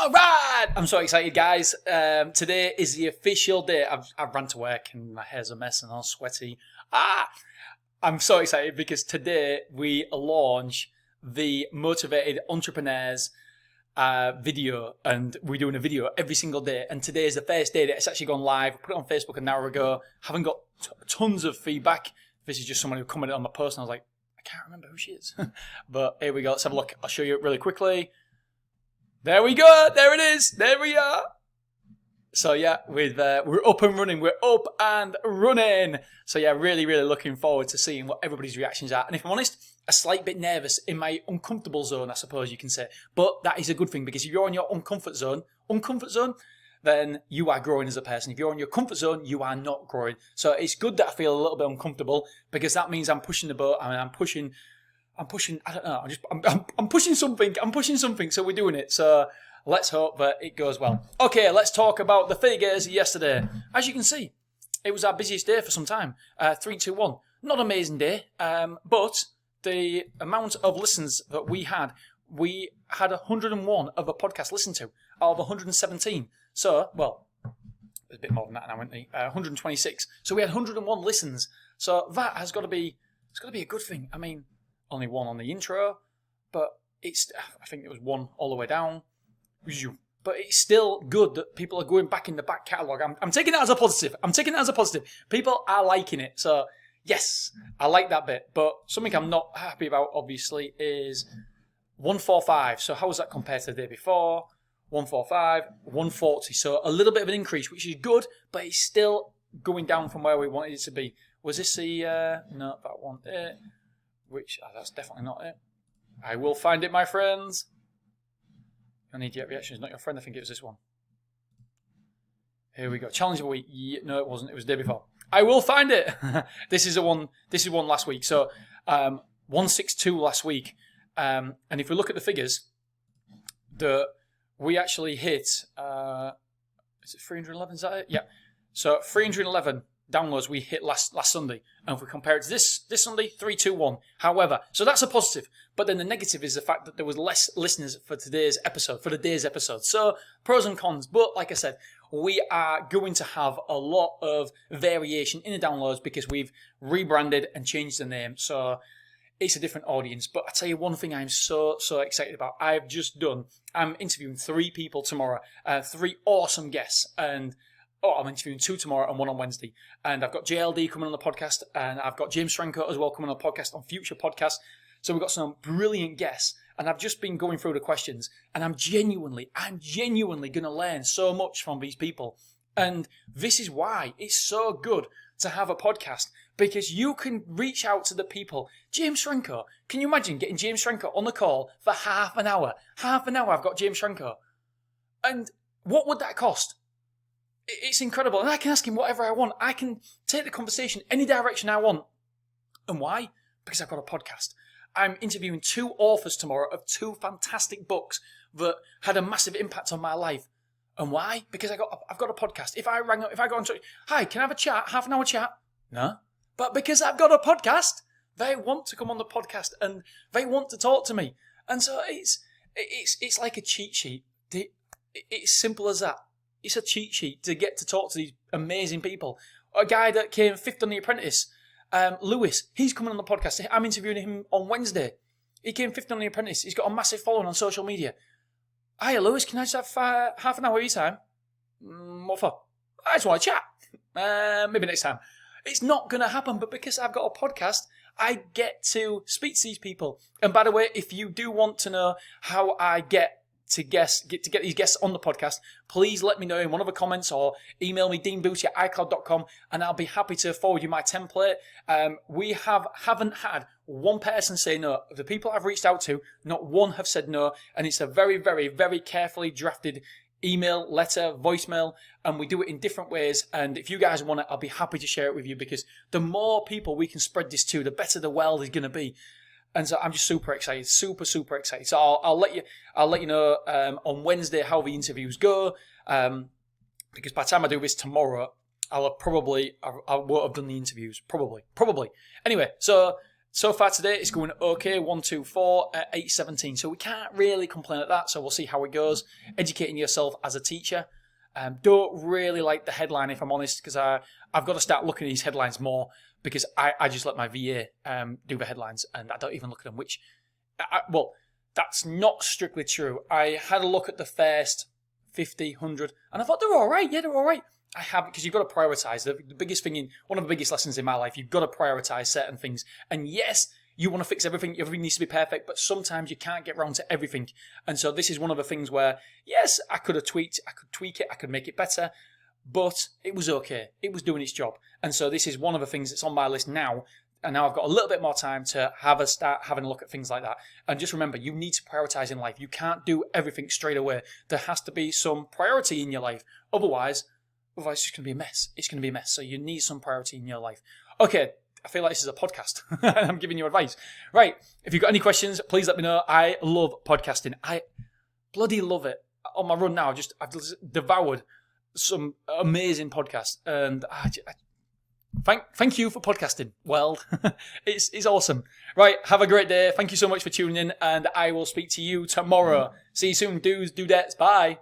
All right! I'm so excited, guys. Today is the official day. I've ran to work and my hair's a mess and I'm sweaty. I'm so excited because today we launch the Motivated Entrepreneurs video, and we're doing a video every single day. And today is the first day that it's actually gone live. I put it on Facebook an hour ago. Haven't got tons of feedback. This is just someone who commented on my post and I was like, I can't remember who she is. But here we go. Let's have a look. I'll show you it really quickly. There we go. There it is. There we are. So yeah, we're up and running. We're up and running. So yeah, really, really looking forward to seeing what everybody's reactions are. And if I'm honest, a slight bit nervous in my uncomfortable zone, I suppose you can say. But that is a good thing because if you're in your uncomfort zone, then you are growing as a person. If you're in your comfort zone, you are not growing. So it's good that I feel a little bit uncomfortable because that means I'm pushing the boat. I mean, I'm pushing. I don't know. I'm pushing something. I'm pushing something. So we're doing it. So let's hope that it goes well. Okay, let's talk about the figures yesterday. As you can see, it was our busiest day for some time. 3, 2, 1. Not an amazing day, but the amount of listens that we had 101 of a podcast listened to out of 117. So, well, there's a bit more than that now, isn't there? 126. So we had 101 listens. So that has got to be, it's got to be a good thing. I mean, only one on the intro, but I think it was one all the way down. But it's still good that people are going back in the back catalogue. I'm taking that as a positive. People are liking it. So, yes, I like that bit. But something I'm not happy about, obviously, is 145. So how was that compared to the day before? 145, 140. So a little bit of an increase, which is good, but it's still going down from where we wanted it to be. Was this the... no, that one there. That's definitely not it. I will find it, my friends. Your immediate reaction is not your friend. I think it was this one. Here we go. Challenge of the week. No, it wasn't. It was the day before. I will find it. This is one last week. So 162 last week. And if we look at the figures, we actually hit. Is it 311? Is that it? Yeah. So 311 downloads we hit last Sunday, and if we compare it to this Sunday, 321. However, so that's a positive, but then the negative is the fact that there was less listeners for the day's episode. So pros and cons, but like I said, we are going to have a lot of variation in the downloads because we've rebranded and changed the name, so it's a different audience. But I tell you one thing I'm so excited about. I'm interviewing 3 people tomorrow, 3 awesome guests, and I'm interviewing 2 tomorrow and 1 on Wednesday. And I've got JLD coming on the podcast, and I've got James Franco as well coming on the podcast, on future podcasts. So we've got some brilliant guests. And I've just been going through the questions, and I'm genuinely going to learn so much from these people. And this is why it's so good to have a podcast, because you can reach out to the people. James Franco, can you imagine getting James Franco on the call for half an hour? Half an hour I've got James Franco. And what would that cost? It's incredible. And I can ask him whatever I want. I can take the conversation any direction I want. And why? Because I've got a podcast. I'm interviewing 2 authors tomorrow of 2 fantastic books that had a massive impact on my life. And why? Because I've got a podcast. If I go on, hi, can I have a chat? Half an hour chat? No. But because I've got a podcast, they want to come on the podcast and they want to talk to me. And so it's like a cheat sheet. It's simple as that. It's a cheat sheet to get to talk to these amazing people. A guy that came 5th on The Apprentice, Lewis, he's coming on the podcast. I'm interviewing him on Wednesday. He came 5th on The Apprentice. He's got a massive following on social media. Hiya, Lewis, can I just have half an hour of your time? What for? I just want to chat. Maybe next time. It's not going to happen, but because I've got a podcast, I get to speak to these people. And by the way, if you do want to know how I get to get these guests on the podcast, please let me know in one of the comments or email me deanbooty@icloud.com and I'll be happy to forward you my template. We haven't had one person say no. The people I've reached out to, not one have said no, and it's a very, very, very carefully drafted email, letter, voicemail, and we do it in different ways. And if you guys want it, I'll be happy to share it with you, because the more people we can spread this to, the better the world is going to be. And so I'm just super excited, super excited. So I'll let you know on Wednesday how the interviews go, because by the time I do this tomorrow, I won't have done the interviews, probably. Anyway, so So far today, it's going okay. 1, 2, 4, 8, 17. So we can't really complain at that. So we'll see how it goes. Educating yourself as a teacher. Don't really like the headline, if I'm honest, because I've got to start looking at these headlines more, because I just let my VA do the headlines, and I don't even look at them, well, that's not strictly true. I had a look at the first 50, 100, and I thought they're all right. Yeah, they're all right. I have, because you've got to prioritize. The biggest thing one of the biggest lessons in my life, you've got to prioritize certain things. And yes, you want to fix everything. Everything needs to be perfect, but sometimes you can't get around to everything. And so this is one of the things where, yes, I could have tweaked, I could tweak it, I could make it better, but it was okay. It was doing its job. And so this is one of the things that's on my list now. And now I've got a little bit more time to start having a look at things like that. And just remember, you need to prioritize in life. You can't do everything straight away. There has to be some priority in your life. Otherwise, it's just going to be a mess. It's going to be a mess. So you need some priority in your life. Okay, I feel like this is a podcast. I'm giving you advice. Right, if you've got any questions, please let me know. I love podcasting. I bloody love it. On my run now, I've devoured some amazing podcasts. And thank you for podcasting. Well, it's awesome. Right, have a great day. Thank you so much for tuning in. And I will speak to you tomorrow. See you soon, dudes, dudettes. Bye.